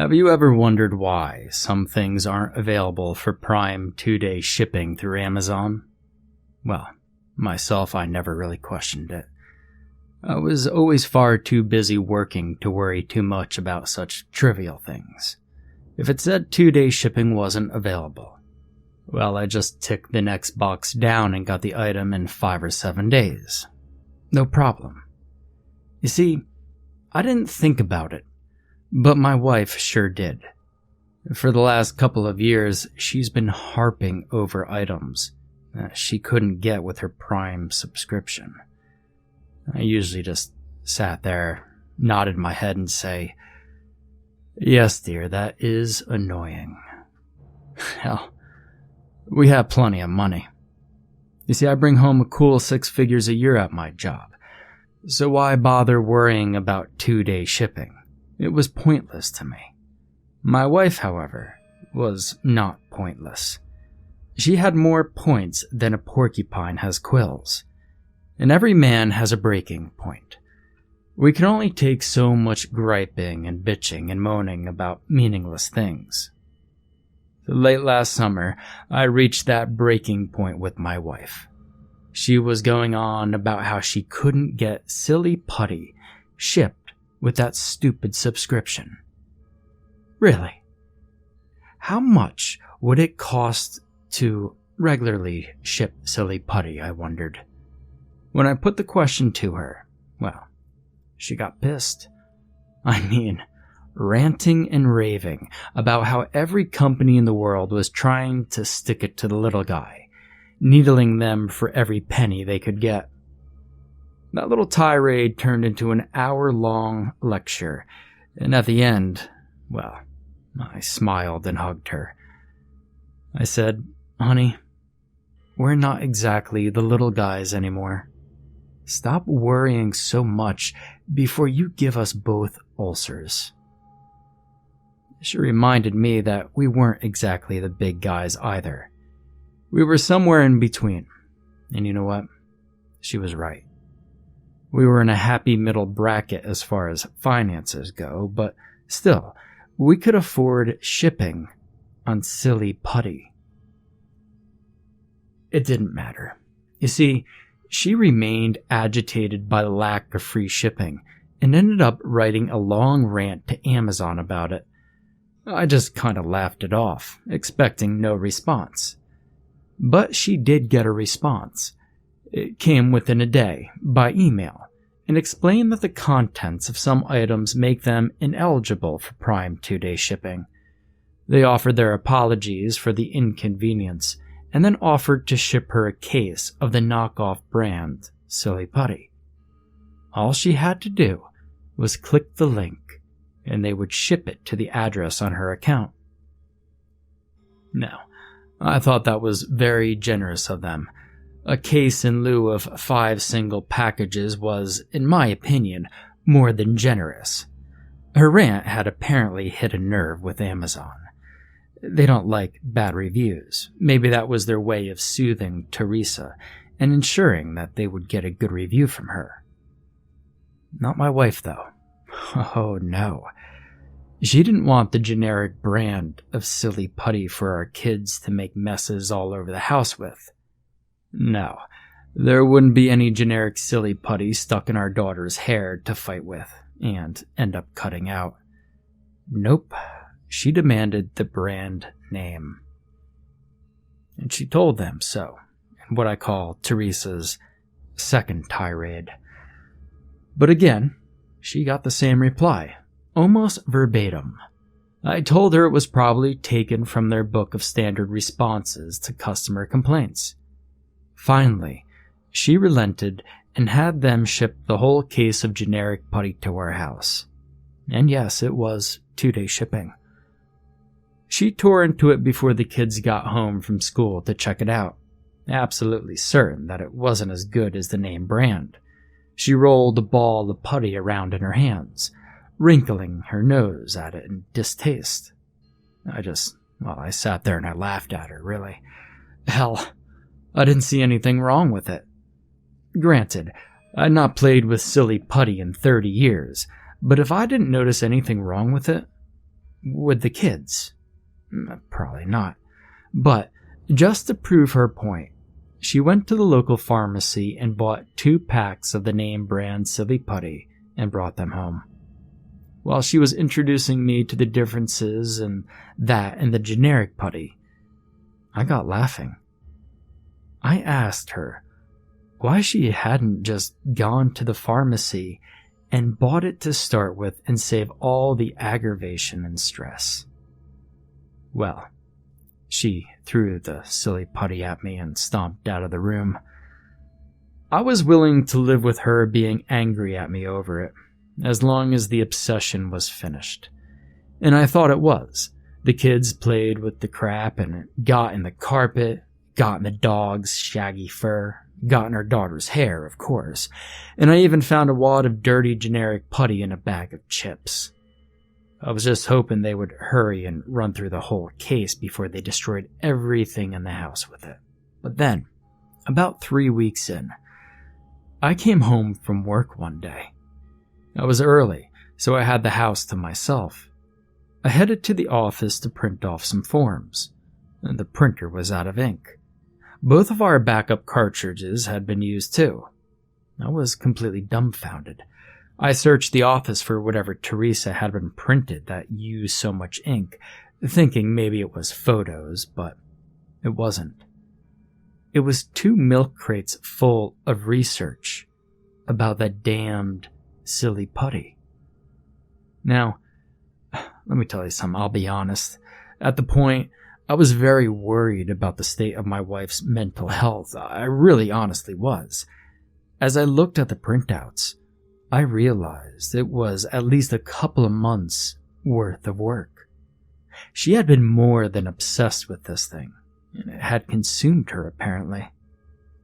Have you ever wondered why some things aren't available for Prime 2-day shipping through Amazon? Well, myself, I never really questioned it. I was always far too busy working to worry too much about such trivial things. If it said 2-day shipping wasn't available, well, I just ticked the next box down and got the item in 5 or 7 days. No problem. You see, I didn't think about it, but my wife sure did. For the last couple of years, she's been harping over items that she couldn't get with her Prime subscription. I usually just sat there, nodded my head and say, "Yes, dear, that is annoying." Hell, we have plenty of money. You see, I bring home a cool 6 figures a year at my job, so why bother worrying about 2-day shipping? It was pointless to me. My wife, however, was not pointless. She had more points than a porcupine has quills. And every man has a breaking point. We can only take so much griping and bitching and moaning about meaningless things. So late last summer, I reached that breaking point with my wife. She was going on about how she couldn't get silly Putty shipped with that stupid subscription. Really? How much would it cost to regularly ship silly Putty, I wondered. When I put the question to her, well, she got pissed. I mean, ranting and raving about how every company in the world was trying to stick it to the little guy, needling them for every penny they could get. That little tirade turned into an hour-long lecture, and at the end, well, I smiled and hugged her. I said, "Honey, we're not exactly the little guys anymore. Stop worrying so much before you give us both ulcers." She reminded me that we weren't exactly the big guys either. We were somewhere in between. And you know what? She was right. We were in a happy middle bracket as far as finances go, but still, we could afford shipping on silly Putty. It didn't matter. You see, she remained agitated by the lack of free shipping and ended up writing a long rant to Amazon about it. I just kind of laughed it off, expecting no response. But she did get a response. It came within a day, by email, and explained that the contents of some items make them ineligible for Prime 2-day shipping. They offered their apologies for the inconvenience, and then offered to ship her a case of the knockoff brand, Silly Putty. All she had to do was click the link, and they would ship it to the address on her account. Now, I thought that was very generous of them. A case in lieu of 5 single packages was, in my opinion, more than generous. Her rant had apparently hit a nerve with Amazon. They don't like bad reviews. Maybe that was their way of soothing Teresa and ensuring that they would get a good review from her. Not my wife, though. Oh, no. She didn't want the generic brand of silly Putty for our kids to make messes all over the house with. No, there wouldn't be any generic silly Putty stuck in our daughter's hair to fight with and end up cutting out. Nope. She demanded the brand name. And she told them so, in what I call Teresa's second tirade. But again, she got the same reply, almost verbatim. I told her it was probably taken from their book of standard responses to customer complaints. Finally, she relented and had them ship the whole case of generic Putty to our house. And yes, it was 2-day shipping. She tore into it before the kids got home from school to check it out, absolutely certain that it wasn't as good as the name brand. She rolled a ball of Putty around in her hands, wrinkling her nose at it in distaste. I sat there and I laughed at her, really. Hell, I didn't see anything wrong with it. Granted, I'd not played with silly Putty in 30 years, but if I didn't notice anything wrong with it, with the kids. Probably not. But just to prove her point, she went to the local pharmacy and bought 2 packs of the name brand Silly Putty and brought them home. While she was introducing me to the differences in that and the generic putty, I got laughing. I asked her why she hadn't just gone to the pharmacy and bought it to start with and save all the aggravation and stress. Well, she threw the silly putty at me and stomped out of the room. I was willing to live with her being angry at me over it, as long as the obsession was finished. And I thought it was. The kids played with the crap and it got in the carpet, got in the dog's shaggy fur, got in her daughter's hair, of course, and I even found a wad of dirty generic putty in a bag of chips. I was just hoping they would hurry and run through the whole case before they destroyed everything in the house with it. But then, about 3 weeks in, I came home from work one day. I was early, so I had the house to myself. I headed to the office to print off some forms, and the printer was out of ink. Both of our backup cartridges had been used too. I was completely dumbfounded. I searched the office for whatever Teresa had been printed that used so much ink, thinking maybe it was photos, but it wasn't. It was 2 milk crates full of research about that damned silly putty. Now, let me tell you something, I'll be honest. At the point, I was very worried about the state of my wife's mental health. I really honestly was. As I looked at the printouts, I realized it was at least a couple of months worth of work. She had been more than obsessed with this thing, and it had consumed her apparently.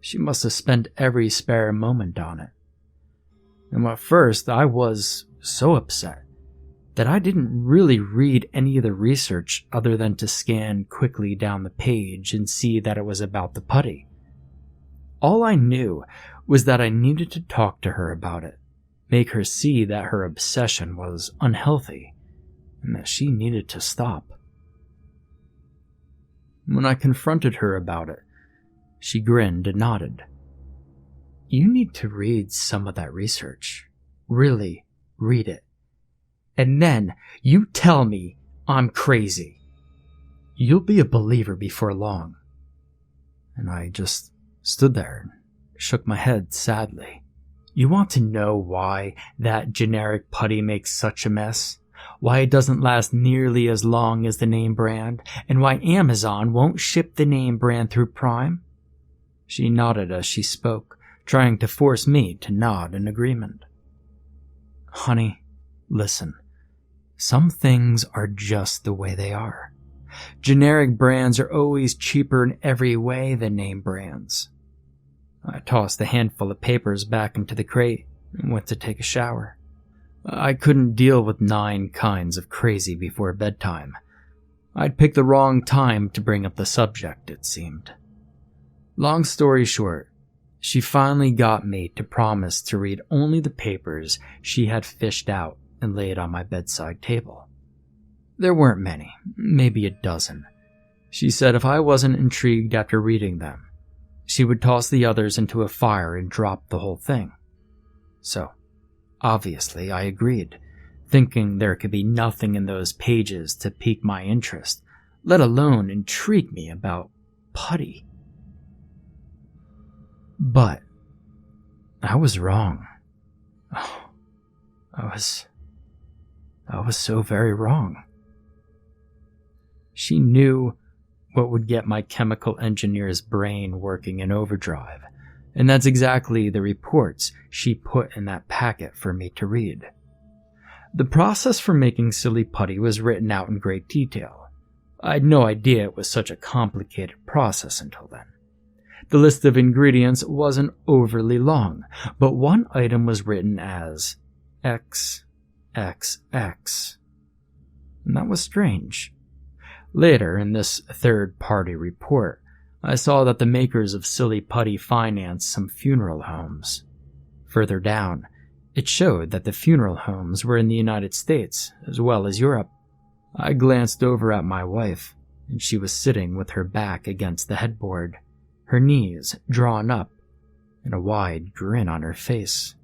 She must have spent every spare moment on it. And at first, I was so upset that I didn't really read any of the research other than to scan quickly down the page and see that it was about the putty. All I knew was that I needed to talk to her about it, make her see that her obsession was unhealthy and that she needed to stop. When I confronted her about it, she grinned and nodded. You need to read some of that research. Really read it. And then you tell me I'm crazy. You'll be a believer before long. And I just stood there and shook my head sadly. You want to know why that generic putty makes such a mess? Why it doesn't last nearly as long as the name brand? And why Amazon won't ship the name brand through Prime? She nodded as she spoke, trying to force me to nod in agreement. Honey, listen. Some things are just the way they are. Generic brands are always cheaper in every way than name brands. I tossed a handful of papers back into the crate and went to take a shower. I couldn't deal with 9 kinds of crazy before bedtime. I'd picked the wrong time to bring up the subject, it seemed. Long story short, she finally got me to promise to read only the papers she had fished out and laid on my bedside table. There weren't many, maybe a dozen. She said if I wasn't intrigued after reading them, she would toss the others into a fire and drop the whole thing. So, obviously, I agreed, thinking there could be nothing in those pages to pique my interest, let alone intrigue me about Putty. But I was wrong. Oh, I was so very wrong. She knew what would get my chemical engineer's brain working in overdrive, and that's exactly the reports she put in that packet for me to read. The process for making Silly Putty was written out in great detail. I had no idea it was such a complicated process until then. The list of ingredients wasn't overly long, but one item was written as XXX. And that was strange. Later, in this third-party report, I saw that the makers of Silly Putty financed some funeral homes. Further down, it showed that the funeral homes were in the United States as well as Europe. I glanced over at my wife, and she was sitting with her back against the headboard, her knees drawn up, and a wide grin on her face.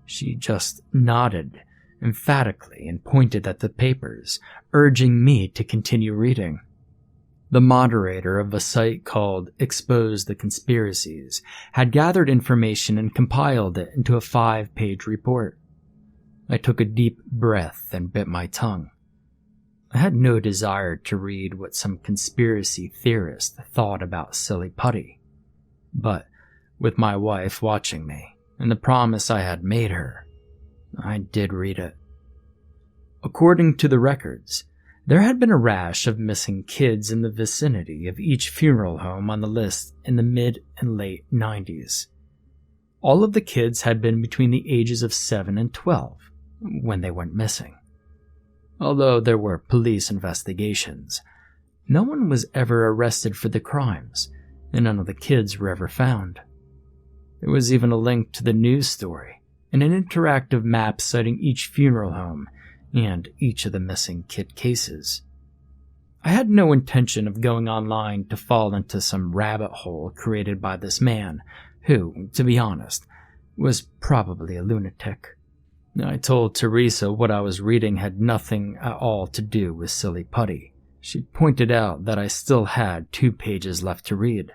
She just nodded emphatically and pointed at the papers, urging me to continue reading. The moderator of a site called Expose the Conspiracies had gathered information and compiled it into a 5-page report. I took a deep breath and bit my tongue. I had no desire to read what some conspiracy theorist thought about silly Putty. But with my wife watching me and the promise I had made her, I did read it. According to the records, there had been a rash of missing kids in the vicinity of each funeral home on the list in the mid and late 90s. All of the kids had been between the ages of 7 and 12 when they went missing. Although there were police investigations, no one was ever arrested for the crimes, and none of the kids were ever found. There was even a link to the news story and an interactive map citing each funeral home and each of the missing kid cases. I had no intention of going online to fall into some rabbit hole created by this man, who, to be honest, was probably a lunatic. I told Teresa what I was reading had nothing at all to do with silly Putty. She pointed out that I still had 2 pages left to read.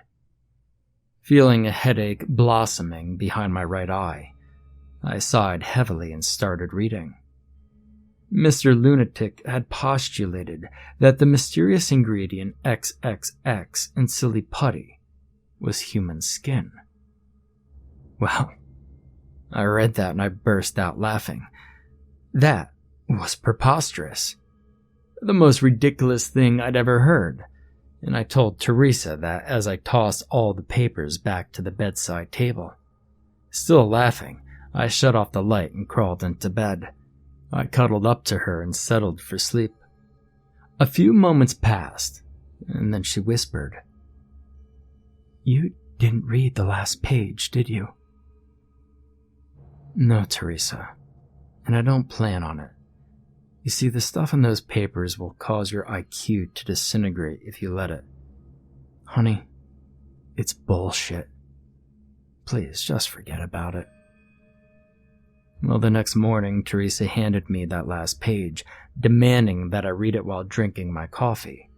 Feeling a headache blossoming behind my right eye, I sighed heavily and started reading. Mr. Lunatic had postulated that the mysterious ingredient XXX in silly Putty was human skin. Well, I read that and I burst out laughing. That was preposterous. The most ridiculous thing I'd ever heard, and I told Teresa that as I tossed all the papers back to the bedside table. Still laughing, I shut off the light and crawled into bed. I cuddled up to her and settled for sleep. A few moments passed, and then she whispered, "You didn't read the last page, did you?" "No, Teresa, and I don't plan on it. You see, the stuff in those papers will cause your IQ to disintegrate if you let it. Honey, it's bullshit. Please, just forget about it." Well, the next morning, Teresa handed me that last page, demanding that I read it while drinking my coffee.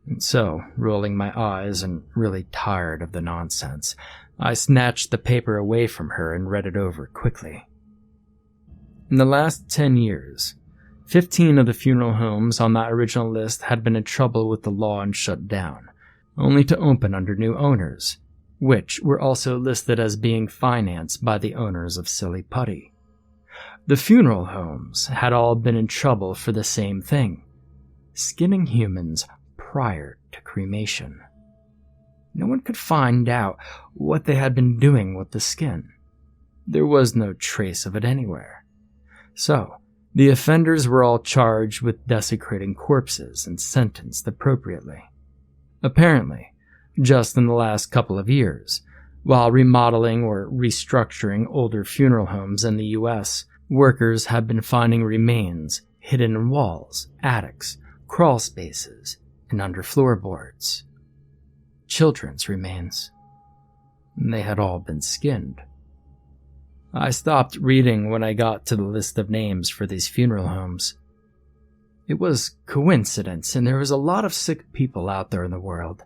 And so, rolling my eyes and really tired of the nonsense, I snatched the paper away from her and read it over quickly. In the last 10 years, 15 of the funeral homes on that original list had been in trouble with the law and shut down, only to open under new owners, which were also listed as being financed by the owners of silly Putty. The funeral homes had all been in trouble for the same thing: skinning humans prior to cremation. No one could find out what they had been doing with the skin. There was no trace of it anywhere. So, the offenders were all charged with desecrating corpses and sentenced appropriately. Apparently, just in the last couple of years, while remodeling or restructuring older funeral homes in the U.S., workers have been finding remains hidden in walls, attics, crawl spaces, and under floorboards. Children's remains. They had all been skinned. I stopped reading when I got to the list of names for these funeral homes. It was coincidence, and there was a lot of sick people out there in the world.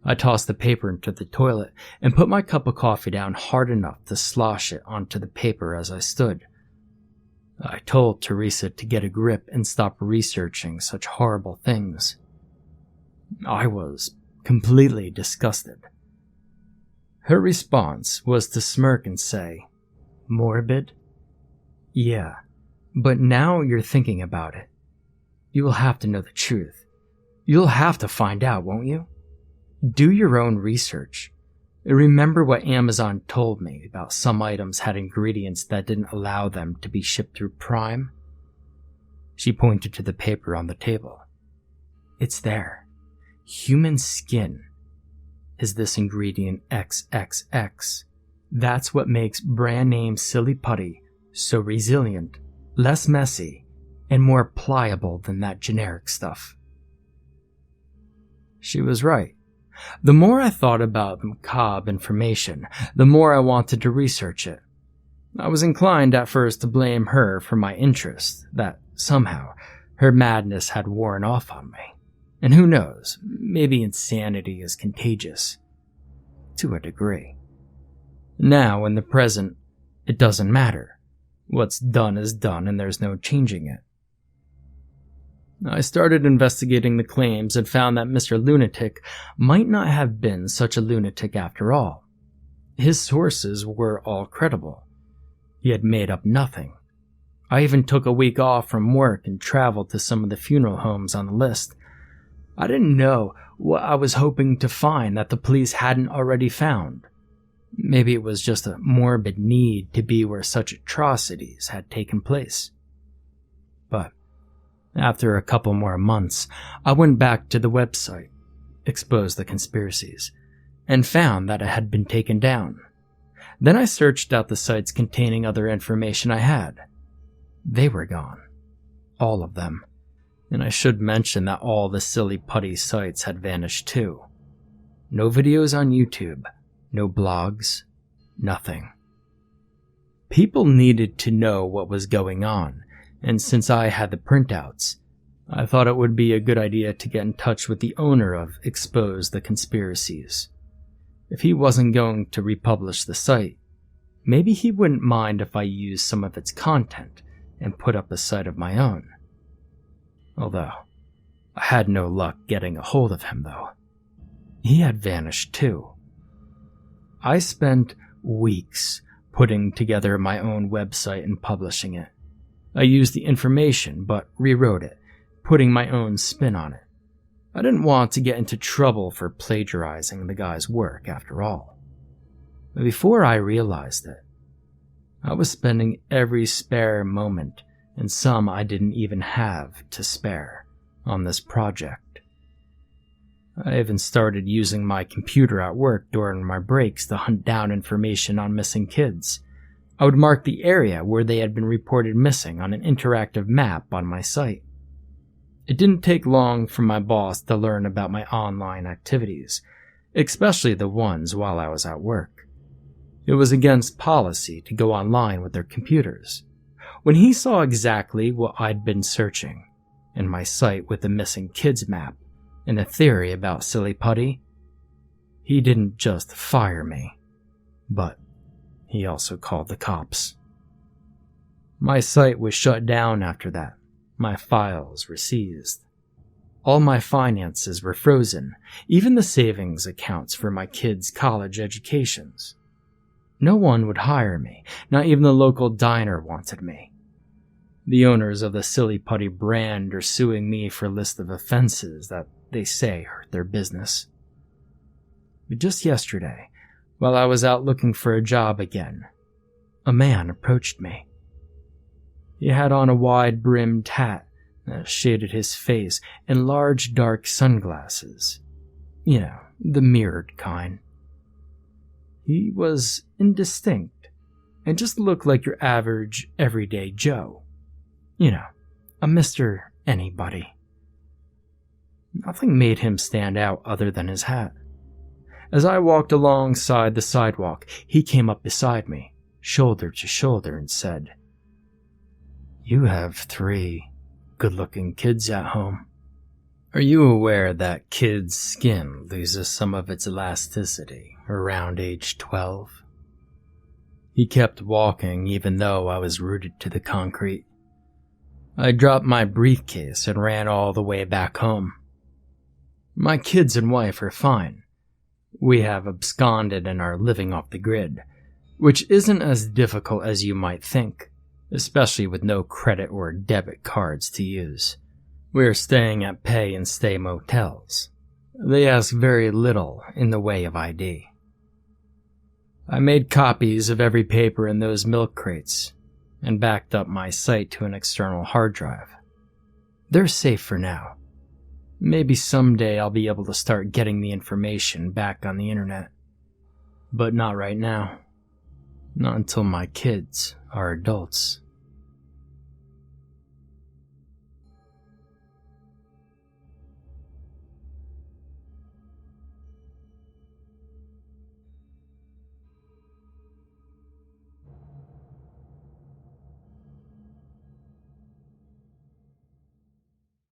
I tossed the paper into the toilet and put my cup of coffee down hard enough to slosh it onto the paper as I stood. I told Teresa to get a grip and stop researching such horrible things. I was completely disgusted. Her response was to smirk and say, "Morbid? Yeah, but now you're thinking about it. You will have to know the truth. You'll have to find out, won't you? Do your own research. Remember what Amazon told me about some items had ingredients that didn't allow them to be shipped through Prime?" She pointed to the paper on the table. "It's there. Human skin is this ingredient XXX. That's what makes brand name Silly Putty so resilient, less messy, and more pliable than that generic stuff. She was right. The more I thought about the macabre information, the more I wanted to research it. I was inclined at first to blame her for my interest, that somehow her madness had worn off on me. And who knows, maybe insanity is contagious. To a degree. Now, in the present, it doesn't matter. What's done is done and there's no changing it. I started investigating the claims and found that Mr. Lunatic might not have been such a lunatic after all. His sources were all credible. He had made up nothing. I even took a week off from work and traveled to some of the funeral homes on the list. I didn't know what I was hoping to find that the police hadn't already found. Maybe it was just a morbid need to be where such atrocities had taken place. But after a couple more months, I went back to the website, exposed the conspiracies, and found that it had been taken down. Then I searched out the sites containing other information I had. They were gone. All of them. And I should mention that all the silly Putty sites had vanished too. No videos on YouTube, no blogs, nothing. People needed to know what was going on, and since I had the printouts, I thought it would be a good idea to get in touch with the owner of Expose the Conspiracies. If he wasn't going to republish the site, maybe he wouldn't mind if I used some of its content and put up a site of my own. Although, I had no luck getting a hold of him though. He had vanished too. I spent weeks putting together my own website and publishing it. I used the information but rewrote it, putting my own spin on it. I didn't want to get into trouble for plagiarizing the guy's work after all. But before I realized it, I was spending every spare moment, and some I didn't even have to spare, on this project. I even started using my computer at work during my breaks to hunt down information on missing kids. I would mark the area where they had been reported missing on an interactive map on my site. It didn't take long for my boss to learn about my online activities, especially the ones while I was at work. It was against policy to go online with their computers. When he saw exactly what I'd been searching, and my site with the missing kids map, and a theory about silly Putty, he didn't just fire me, but he also called the cops. My site was shut down after that. My files were seized. All my finances were frozen, even the savings accounts for my kids' college educations. No one would hire me, not even the local diner wanted me. The owners of the Silly Putty brand are suing me for a list of offenses that they say hurt their business. But just yesterday, while I was out looking for a job again, a man approached me. He had on a wide-brimmed hat that shaded his face and large dark sunglasses. You know, the mirrored kind. He was indistinct and just looked like your average, everyday Joe. You know, a Mr. Anybody. Nothing made him stand out other than his hat. As I walked alongside the sidewalk, he came up beside me, shoulder to shoulder, and said, "You have 3 good-looking kids at home. Are you aware that kids' skin loses some of its elasticity around age 12? He kept walking even though I was rooted to the concrete. I dropped my briefcase and ran all the way back home. My kids and wife are fine. We have absconded and are living off the grid, which isn't as difficult as you might think, especially with no credit or debit cards to use. We're staying at pay and stay motels. They ask very little in the way of ID. I made copies of every paper in those milk crates and backed up my site to an external hard drive. They're safe for now. Maybe someday I'll be able to start getting the information back on the internet. But not right now. Not until my kids are adults."